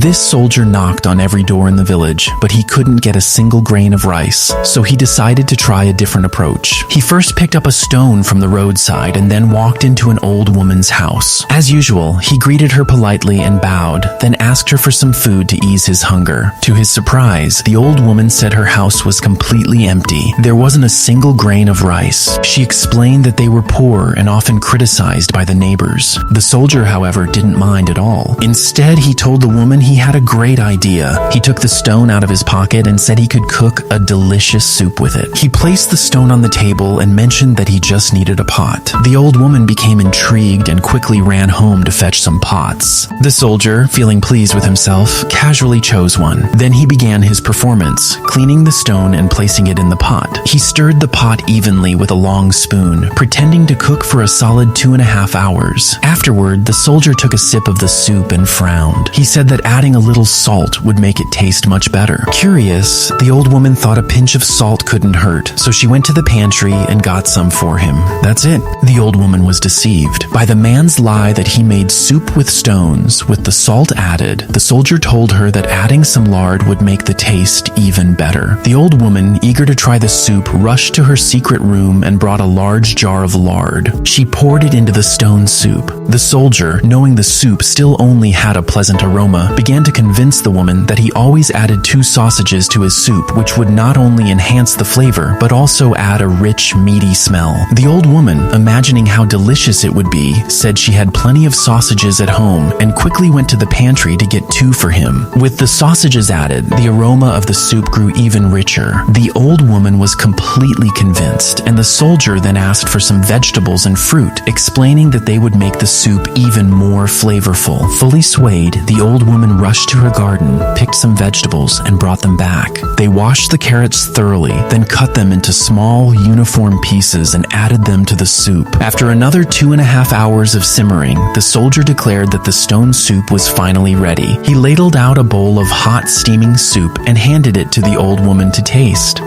This soldier knocked on every door in the village, but he couldn't get a single grain of rice, so he decided to try a different approach. He first picked up a stone from the roadside and then walked into an old woman's house. As usual, he greeted her politely and bowed, then asked her for some food to ease his hunger. To his surprise, the old woman said her house was completely empty. There wasn't a single grain of rice. She explained that they were poor and often criticized by the neighbors. The soldier, however, didn't mind at all. Instead, he told the woman he had a great idea. He took the stone out of his pocket and said he could cook a delicious soup with it. He placed the stone on the table and mentioned that he just needed a pot. The old woman became intrigued and quickly ran home to fetch some pots. The soldier, feeling pleased with himself, casually chose one. Then he began his performance, cleaning the stone and placing it in the pot. He stirred the pot evenly with a long spoon, pretending to cook for a solid 2.5 hours. Afterward, the soldier took a sip of the soup and frowned. He said that adding a little salt would make it taste much better. Curious, the old woman thought a pinch of salt couldn't hurt, so she went to the pantry and got some for him. That's it. The old woman was deceived. By the man's lie that he made soup with stones, with the salt added, the soldier told her that adding some lard would make the taste even better. The old woman, eager to try the soup, rushed to her secret room and brought a large jar of lard. She poured it into the stone soup. The soldier, knowing the soup still only had a pleasant aroma, began to convince the woman that he always added 2 sausages to his soup, which would not only enhance the flavor, but also add a rich, meaty smell. The old woman, imagining how delicious it would be, said she had plenty of sausages at home and quickly went to the pantry to get 2 for him. With the sausages added, the aroma of the soup grew even richer. The old woman was completely convinced, and the soldier then asked for some vegetables and fruit, explaining that they would make the soup even more flavorful. Fully swayed, the old woman rushed to her garden, picked some vegetables, and brought them back. They washed the carrots thoroughly, then cut them into small, uniform pieces and added them to the soup. After another 2.5 hours of simmering, the soldier declared that the stone soup was finally ready. He ladled out a bowl of hot, steaming soup and handed it to the old woman to taste.